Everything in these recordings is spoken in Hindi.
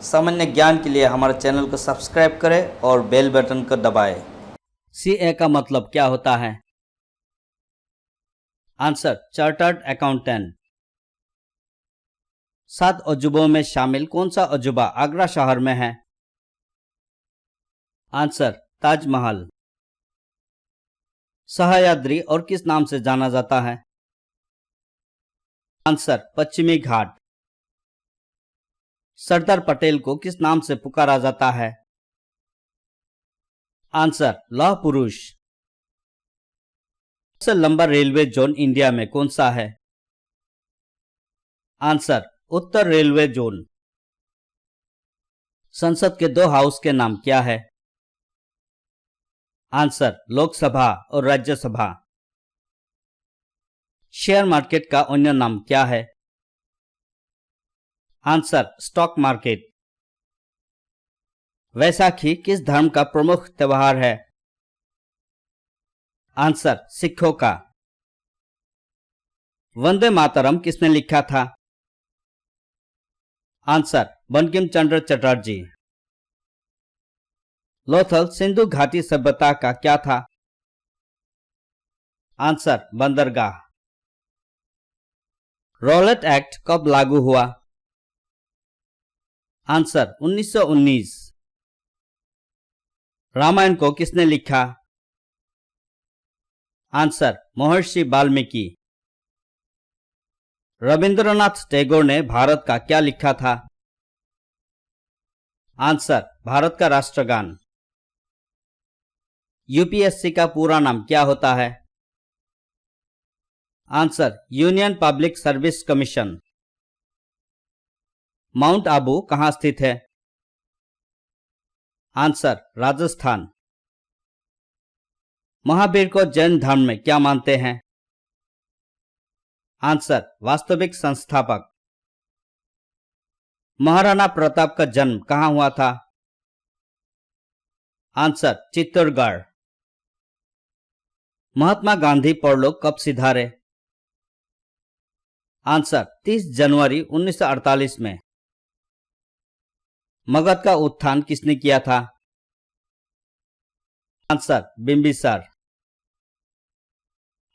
सामान्य ज्ञान के लिए हमारे चैनल को सब्सक्राइब करें और बेल बटन को दबाएं। सीए का मतलब क्या होता है? Answer, chartered accountant. 7 अजूबों में शामिल कौन सा अजूबा आगरा शहर में है? आंसर, ताजमहल। सह्याद्री और किस नाम से जाना जाता है? आंसर, पश्चिमी घाट। सरदार पटेल को किस नाम से पुकारा जाता है? आंसर, लौह पुरुष। सबसे लंबा रेलवे जोन इंडिया में कौन सा है? आंसर, उत्तर रेलवे जोन। संसद के 2 हाउस के नाम क्या है? आंसर, लोकसभा और राज्यसभा। शेयर मार्केट का अन्य नाम क्या है? Answer, stock market. वैसाखी किस धर्म का प्रमुख त्योहार है? आंसर, सिखों का। वंदे मातरम किसने लिखा था? आंसर, बंकिम चंद्र चटर्जी। लोथल सिंधु घाटी सभ्यता का क्या था? आंसर, बंदरगाह। रॉलेट एक्ट कब लागू हुआ? आंसर, 1919। रामायण को किसने लिखा? आंसर, महर्षि वाल्मीकि। रविंद्रनाथ टैगोर ने भारत का क्या लिखा था? आंसर, भारत का राष्ट्रगान। यूपीएससी का पूरा नाम क्या होता है? Answer, union public service commission. Mount Abu कहां स्थित है? आंसर, राजस्थान। महावीर को जैन धर्म में क्या मानते हैं? आंसर, वास्तविक संस्थापक। महाराणा प्रताप का जन्म कहां हुआ था? आंसर, चित्तौड़गढ़। महात्मा गांधी परलोक कब सिधारे? आंसर, 30 जनवरी 1948 में। मगध का उत्थान किसने किया था? आंसर, बिंबिसार।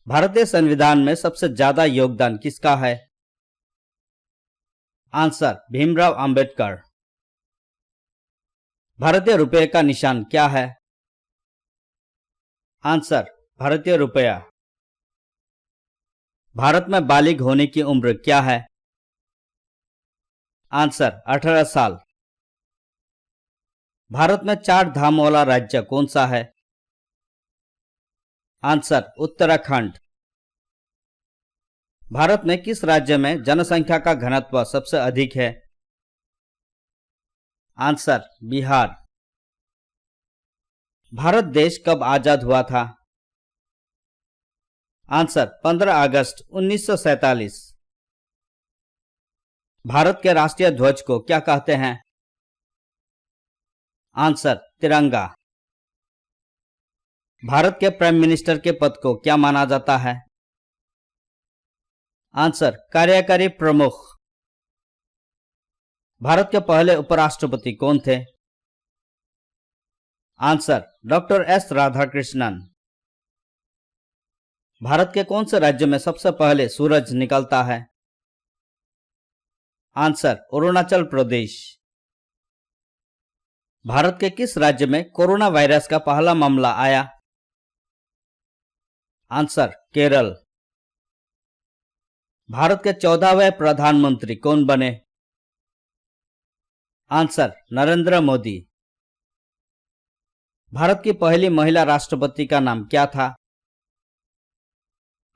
भारतीय संविधान में सबसे ज्यादा योगदान किसका है? आंसर, भीमराव अंबेडकर। भारतीय रुपये का निशान क्या है? आंसर, भारतीय रुपया। भारत में बालिग होने की उम्र क्या है? आंसर, 18 साल। भारत में 4 धाम वाला राज्य कौन सा है? आंसर, उत्तराखंड। भारत में किस राज्य में जनसंख्या का घनत्व सबसे अधिक है? आंसर, बिहार। भारत देश कब आजाद हुआ था? आंसर, 15 अगस्त 1947। भारत के राष्ट्रीय ध्वज को क्या कहते हैं? आंसर, तिरंगा। भारत के प्राइम मिनिस्टर के पद को क्या माना जाता है? आंसर, कार्यकारी प्रमुख। भारत के पहले उपराष्ट्रपति कौन थे? Answer, doctor S Radhakrishnan. Bharat के कौन से राज्य में सबसे पहले सूरज निकलता है? आंसर, अरुणाचल प्रदेश। भारत के किस राज्य में कोरोना वायरस का पहला मामला आया? आंसर, केरल। भारत के 14वें प्रधानमंत्री कौन बने? आंसर, नरेंद्र मोदी। भारत की पहली महिला राष्ट्रपति का नाम क्या था?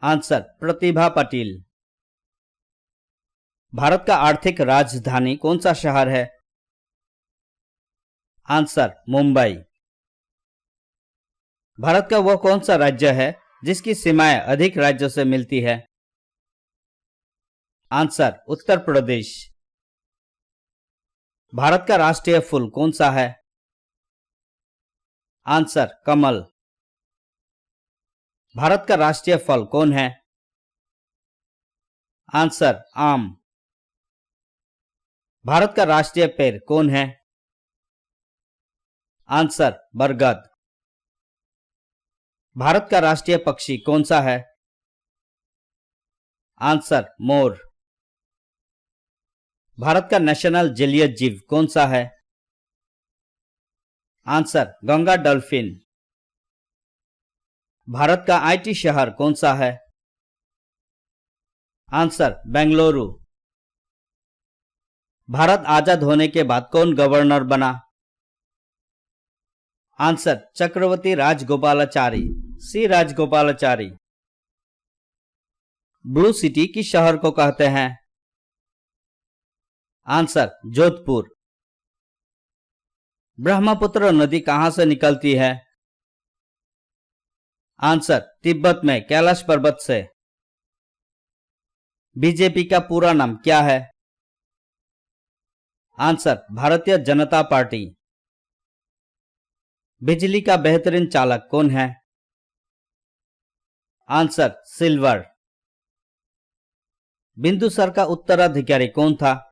आंसर, प्रतिभा पाटिल। भारत का आर्थिक राजधानी कौन सा शहर है? आंसर, मुंबई। भारत का वह कौन सा राज्य है जिसकी सीमाएं अधिक राज्यों से मिलती है? आंसर, उत्तर प्रदेश। भारत का राष्ट्रीय फूल कौन सा है? आंसर, कमल। भारत का राष्ट्रीय फल कौन है? आंसर, आम। भारत का राष्ट्रीय पेड़ कौन है? आंसर बरगद। भारत का राष्ट्रीय पक्षी कौन सा है? Answer more. भारत का नेशनल जलीय जीव कौन सा है? Answer Ganga dolphin. भारत का आईटी शहर कौन सा है? आंसर बेंगलुरु। भारत आजाद होने के बाद कौन गवर्नर बना? आंसर चक्रवर्ती राजगोपालाचारी, सी राजगोपालाचारी। ब्लू सिटी किस शहर को कहते हैं? आंसर जोधपुर। ब्रह्मपुत्र नदी कहां से निकलती है? आंसर तिब्बत में कैलाश पर्वत से। बीजेपी का पूरा नाम क्या है? Answer Bharatiya Janata party. बिजली का बेहतरीन चालक कौन है? Answer silver. बिंदुसार का उत्तराधिकारी कौन था?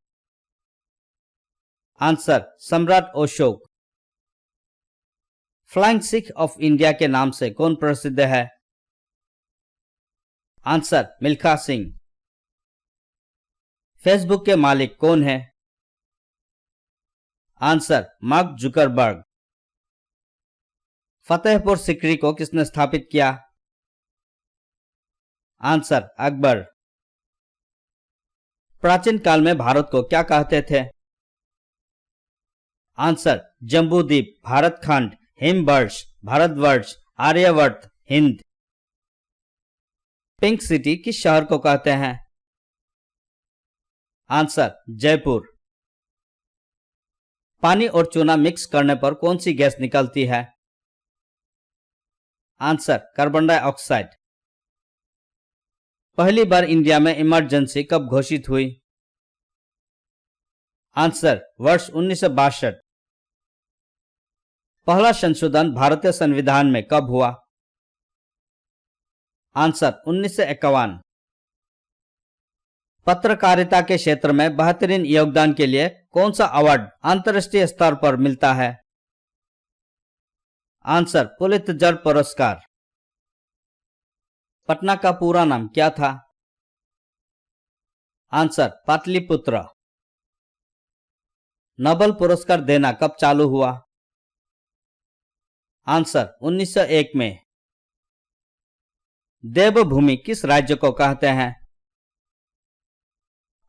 आंसर सम्राट Ashok. Flying Sikh of India के नाम से कौन प्रसिद्ध है? आंसर मिल्खा सिंह। फेसबुक के मालिक कौन है? Answer Mark Zuckerberg. Fatehpur Sikri को किसने स्थापित किया? आंसर अकबर। प्राचीन काल में भारत को क्या कहते थे? Answer Jambudvipa, Bharatkhand, Himvarsh, Bharatvarsha, Aryavarta, Hind. Pink city किस शहर को कहते हैं? आंसर जयपुर। पानी और चूना मिक्स करने पर कौन सी गैस निकलती है? Answer carbon dioxide. पहली बार इंडिया में इमरजेंसी कब घोषित हुई? आंसर वर्ष 1962। पहला संशोधन भारतीय संविधान में कब हुआ? आंसर 1951। पत्रकारिता के क्षेत्र में बेहतरीन योगदान के लिए कौन सा अवार्ड अंतर्राष्ट्रीय स्तर पर मिलता है? आंसर पुलित्जर पुरस्कार। पटना का पूरा नाम क्या था? आंसर पाटलिपुत्र। नोबेल पुरस्कार देना कब चालू हुआ? आंसर 1901 में। देवभूमि किस राज्य को कहते हैं?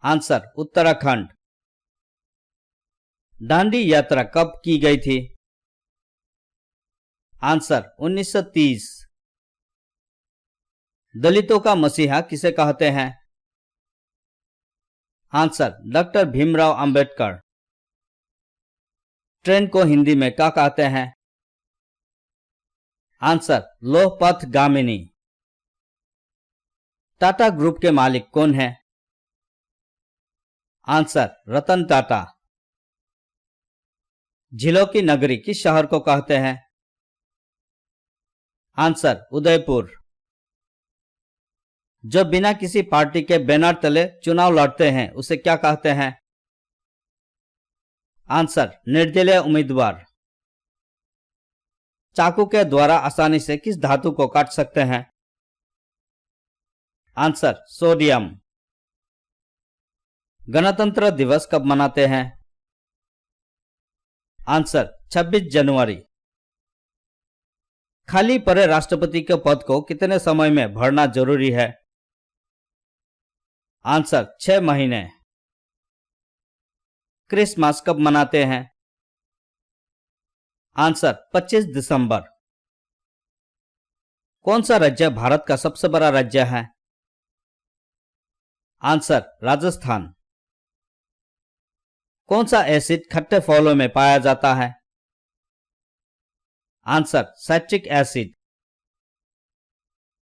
आंसर उत्तराखंड। दांडी यात्रा कब की गई थी? आंसर 1930। दलितों का मसीहा किसे कहते हैं? Answer doctor Bhimrao Ambedkar. Train को हिंदी में क्या कहते हैं? आंसर लौह पथ गामिनी। टाटा ग्रुप के मालिक कौन है? आंसर रतन टाटा। झीलों की नगरी किस शहर को कहते हैं? आंसर उदयपुर। जो बिना किसी पार्टी के बैनर तले चुनाव लड़ते हैं उसे क्या कहते हैं? आंसर निर्दलीय उम्मीदवार। चाकू के द्वारा आसानी से किस धातु को काट सकते हैं? Answer sodium. गणतंत्र दिवस कब मनाते हैं? आंसर 26 जनवरी। खाली पड़े राष्ट्रपति के पद को कितने समय में भरना जरूरी है? आंसर 6 महीने। क्रिसमस कब मनाते हैं? आंसर 25 दिसंबर। कौन सा राज्य भारत का सबसे बड़ा राज्य है? आंसर राजस्थान। कौन सा एसिड खट्टे फलों में पाया जाता है? Answer citric acid.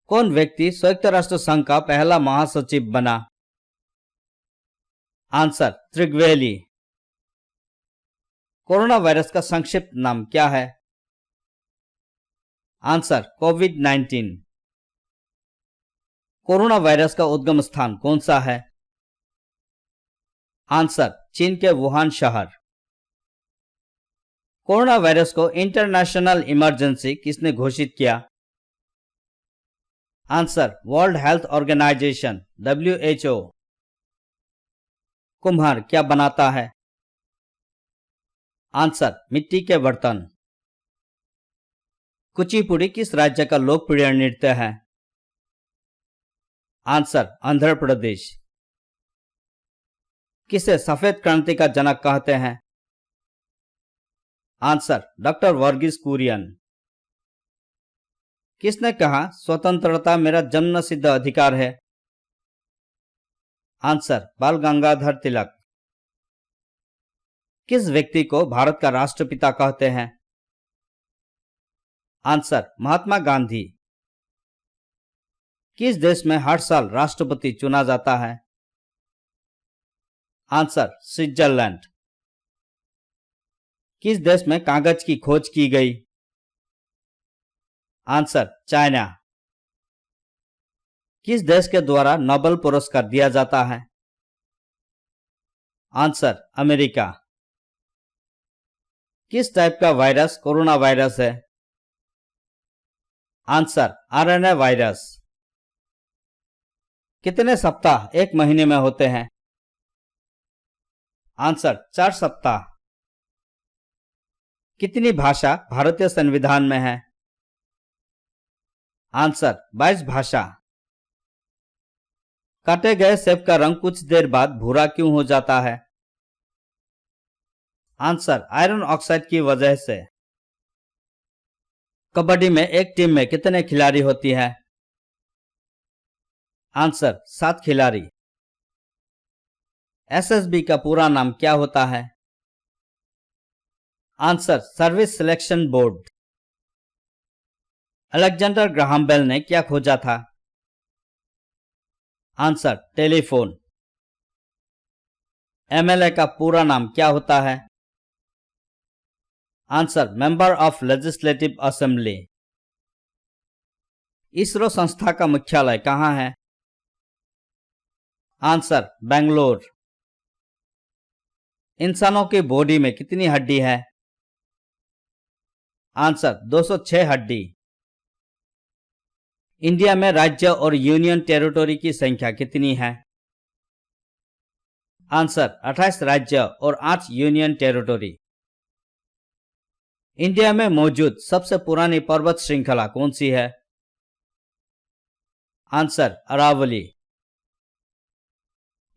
कौन व्यक्ति संयुक्त राष्ट्र संघ का पहला महासचिव बना? आंसर त्रिगवेली। कोरोना वायरस का संक्षिप्त नाम क्या है? आंसर कोविड-19। कोरोना वायरस का उद्गम स्थान कौन सा है? आंसर, चीन के वुहान शहर। कोरोना वायरस को इंटरनेशनल इमरजेंसी किसने घोषित किया? Answer, world health organization WHO। कुम्हार क्या बनाता है? आंसर, मिट्टी के बर्तन। कुचिपुड़ी किस राज्य का लोकप्रिय नृत्य है? आंसर, आंध्र प्रदेश। किसे सफेद क्रांति का जनक कहते हैं? Answer, doctor Varghese Kurien. किसने कहा स्वतंत्रता मेरा जन्मसिद्ध अधिकार है? आंसर, बाल गंगाधर तिलक। किस व्यक्ति को भारत का राष्ट्रपिता कहते हैं? आंसर, महात्मा गांधी। किस देश में हर साल राष्ट्रपति चुना जाता है? Answer, Switzerland. किस देश में कागज की खोज की गई? Answer, China. किस देश के द्वारा नोबेल पुरस्कार दिया जाता है? Answer, America. किस टाइप का वायरस कोरोना वायरस है? Answer, RNA virus. कितने सप्ताह एक महीने में होते हैं? आंसर, 4 सप्ताह। कितनी भाषा भारतीय संविधान में है? आंसर, 22 भाषा। काटे गए सेब का रंग कुछ देर बाद भूरा क्यों हो जाता है? आंसर, आयरन ऑक्साइड की वजह से। कबड्डी में एक टीम में कितने खिलाड़ी होती है? आंसर, 7 खिलाड़ी। SSB का पूरा नाम क्या होता है? Answer, service selection board. Alexander Graham Bell ने क्या खोजा था? Answer, telephone. MLA का पूरा नाम क्या होता है? Answer, member of legislative assembly. ISRO संस्था का मुख्यालय कहां है? आंसर, बेंगलोर। इंसानों की बॉडी में कितनी हड्डी है? आंसर, 206 हड्डी। इंडिया में राज्य और यूनियन टेरिटोरी की संख्या कितनी है? आंसर, 28 राज्य और 8 यूनियन टेरिटोरी। इंडिया में मौजूद सबसे पुरानी पर्वत श्रृंखला कौन सी है? आंसर, अरावली।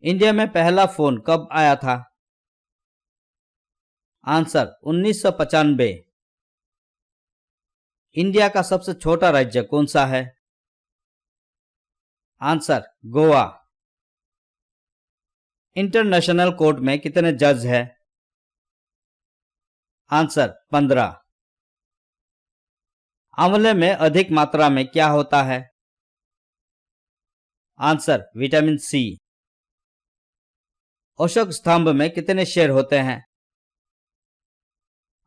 इंडिया में पहला फोन कब आया था? आंसर, 1995। इंडिया का सबसे छोटा राज्य कौन सा है? आंसर, गोवा। इंटरनेशनल कोर्ट में कितने जज हैं? आंसर, 15। आंवले में अधिक मात्रा में क्या होता है? Answer, vitamin C। अशोक स्तंभ में कितने शेर होते हैं?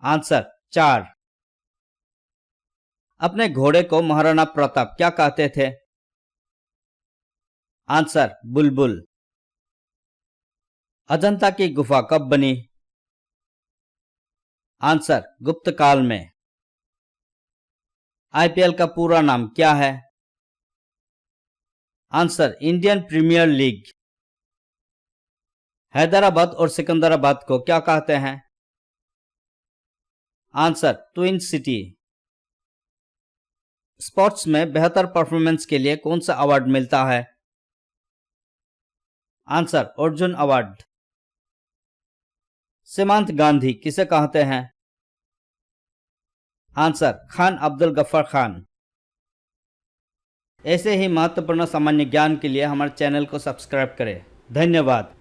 आंसर, 4। अपने घोड़े को महाराणा प्रताप क्या कहते थे? आंसर, बुलबुल। अजंता की गुफा कब बनी? आंसर, गुप्त काल में। IPL का पूरा नाम क्या है? Answer, Indian Premier League. Hyderabad और सिकंदराबाद को क्या कहते हैं? Answer, twin city. स्पोर्ट्स में बेहतर परफॉर्मेंस के लिए कौन सा अवार्ड मिलता है? Answer, Arjun award. सीमांत गांधी किसे कहते हैं? आंसर, खान अब्दुल गफ्फार खान। ऐसे ही महत्वपूर्ण सामान्य ज्ञान के लिए हमारे चैनल को सब्सक्राइब करें। धन्यवाद।